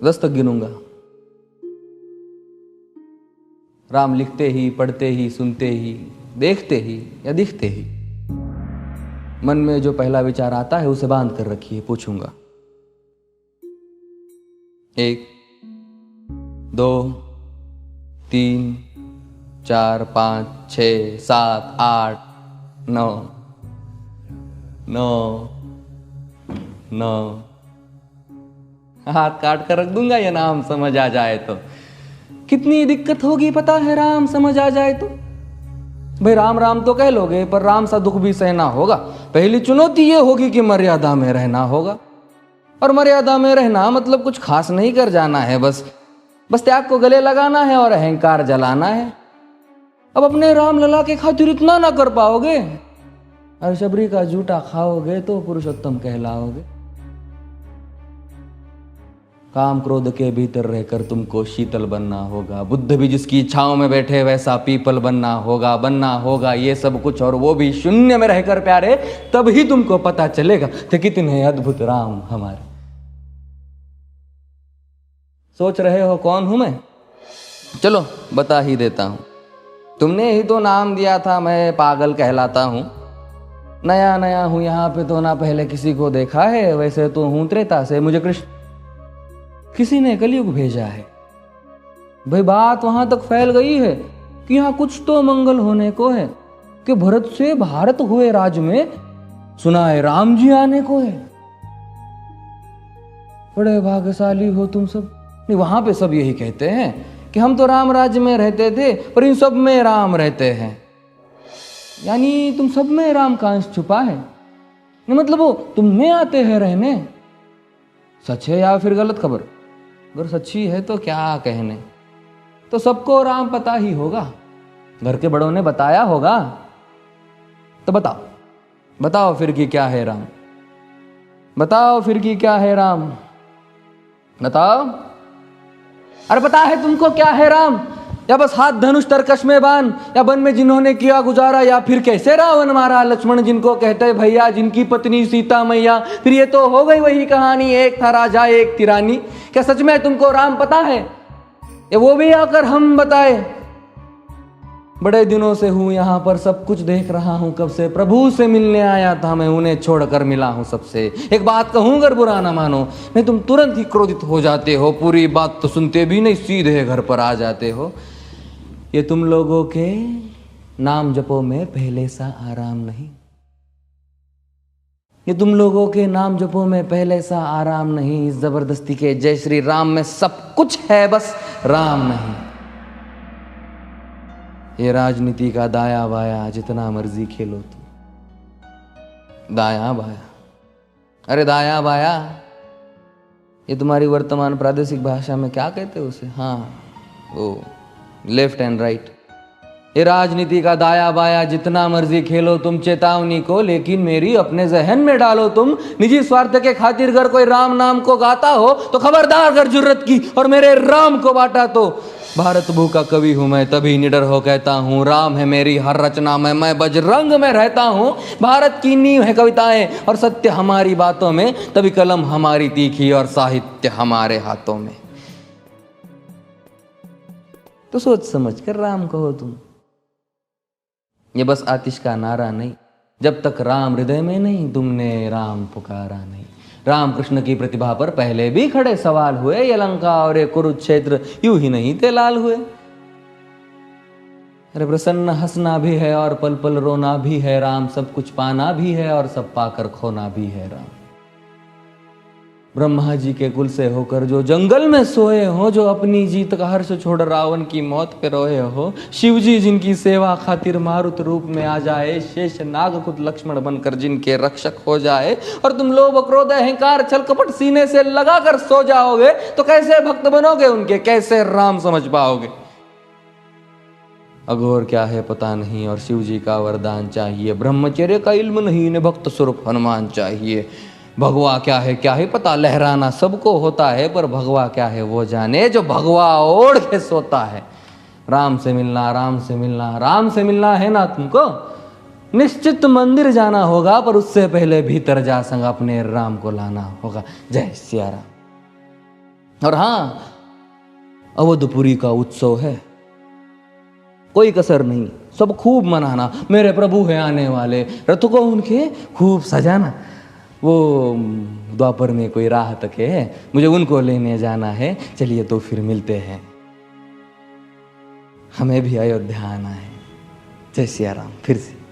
10 तक गिनूंगा। राम लिखते ही, पढ़ते ही, सुनते ही, देखते ही या दिखते ही मन में जो पहला विचार आता है उसे बांध कर रखिए, पूछूंगा। 1 2 3 4 5 6 7 8 9 9 9। हाथ काट कर रख दूंगा ये नाम समझ आ जाए तो। कितनी दिक्कत होगी पता है राम समझ आ जाए तो। भाई राम राम तो कह लोगे पर राम सा दुख भी सहना होगा। पहली चुनौती ये होगी कि मर्यादा में रहना होगा। और मर्यादा में रहना मतलब कुछ खास नहीं कर जाना है, बस त्याग को गले लगाना है और अहंकार जलाना है। अब अपने राम लला के खातिर इतना ना कर पाओगे और शबरी का जूठा खाओगे तो पुरुषोत्तम कहलाओगे। काम क्रोध के भीतर रहकर तुमको शीतल बनना होगा। बुद्ध भी जिसकी इच्छाओं में बैठे वैसा पीपल बनना होगा ये सब कुछ, और वो भी शून्य में रहकर प्यारे। तभी तुमको पता चलेगा कि कितने अद्भुत राम हमारे। सोच रहे हो कौन हूं मैं? चलो बता ही देता हूं। तुमने ही तो नाम दिया था मैं पागल कहलाता हूं। नया नया हूं यहाँ पे तो ना पहले किसी को देखा है। वैसे तो हूं त्रेता से, मुझे कृष्ण किसी ने कलयुग भेजा है। भाई बात वहां तक फैल गई है कि यहाँ कुछ तो मंगल होने को है कि भरत से भारत हुए राज में सुना है राम जी आने को है। बड़े भाग्यशाली हो तुम सब। नहीं, वहां पे सब यही कहते हैं कि हम तो राम राज्य में रहते थे पर इन सब में राम रहते हैं। यानी तुम सब में राम का अंश छुपा है। नहीं मतलब वो तुम में आते हैं रहने। सच है या फिर गलत खबर? अगर सच्ची है तो क्या कहने। तो सबको राम पता ही होगा, घर के बड़ों ने बताया होगा। तो बताओ फिर कि क्या है राम। बताओ फिर कि क्या है राम। बताओ। अरे पता है तुमको क्या है राम? या बस हाथ धनुष तरकश में बांध, या वन में जिन्होंने किया गुजारा, या फिर कैसे रावण मारा लक्ष्मण जिनको कहते भैया, जिनकी पत्नी सीता मैया। फिर ये तो हो गई वही कहानी, एक था राजा एक थी रानी। क्या सच में तुमको राम पता है या वो भी आकर हम बताए? बड़े दिनों से हूं यहां पर, सब कुछ देख रहा हूं कब से। प्रभु से मिलने आया था मैं, उन्हें छोड़कर मिला हूं सबसे। एक बात कहूं अगर बुरा ना मानो, नहीं तुम तुरंत ही क्रोधित हो जाते हो। पूरी बात तो सुनते भी नहीं, सीधे घर पर आ जाते हो। ये तुम लोगों के नाम जपो में पहले सा आराम नहीं। ये तुम लोगों के नाम जपो में पहले सा आराम नहीं। इस जबरदस्ती के जय श्री राम में सब कुछ है, बस राम नहीं। ये राजनीति का दाया बाया जितना मर्जी खेलो तुम। दाया बाया, अरे दाया बाया ये तुम्हारी वर्तमान प्रादेशिक भाषा में क्या कहते हो उसे? हाँ वो लेफ्ट एंड राइट। ये राजनीति का दाया बाया जितना मर्जी खेलो तुम चेतावनी को, लेकिन मेरी अपने जहन में डालो तुम। निजी स्वार्थ के खातिर अगर कोई राम नाम को गाता हो तो खबरदार अगर जुर्रत की और मेरे राम को बांटा तो। भारत भू का कवि हूं मैं, तभी निडर हो कहता हूं राम है मेरी हर रचना में, मैं बजरंग में रहता हूं। भारत की नींव है कविताएं और सत्य हमारी बातों में, तभी कलम हमारी तीखी और साहित्य हमारे हाथों में। तो सोच समझ कर राम कहो तुम। ये बस आतिश का नारा नहीं, जब तक राम हृदय में नहीं तुमने राम पुकारा नहीं। राम कृष्ण की प्रतिभा पर पहले भी खड़े सवाल हुए। ये लंका और ये कुरुक्षेत्र यूं ही नहीं थे लाल हुए। अरे प्रसन्न हंसना भी है और पल पल रोना भी है राम। सब कुछ पाना भी है और सब पाकर खोना भी है राम। ब्रह्मा जी के कुल से होकर जो जंगल में सोए हो, जो अपनी जीत का हर्ष छोड़ रावण की मौत पे रोए हो। शिव जी जिनकी सेवा खातिर मारुत रूप में आ जाए, शेष नाग खुद लक्ष्मण बनकर जिनके रक्षक हो जाए। और तुम लोभ क्रोध अहंकार छल कपट सीने से लगा कर सो जाओगे तो कैसे भक्त बनोगे उनके, कैसे राम समझ पाओगे? अघोर क्या है पता नहीं और शिव जी का वरदान चाहिए। ब्रह्मचर्य का इल्म नहीं, ने भक्त स्वरूप हनुमान चाहिए। भगवा क्या है पता, लहराना सबको होता है, पर भगवा क्या है वो जाने जो भगवा ओढ़ के सोता है। राम से मिलना, राम से मिलना, राम से मिलना है ना तुमको, निश्चित मंदिर जाना होगा, पर उससे पहले भीतर जा संग अपने राम को लाना होगा। जय सिया राम। और हाँ, अवधपुरी का उत्सव है, कोई कसर नहीं, सब खूब मनाना। मेरे प्रभु है आने वाले, रथ को उनके खूब सजाना। वो द्वापर में कोई राह तक है, मुझे उनको लेने जाना है। चलिए तो फिर मिलते हैं, हमें भी अयोध्या आना है। जय सिया राम। फिर से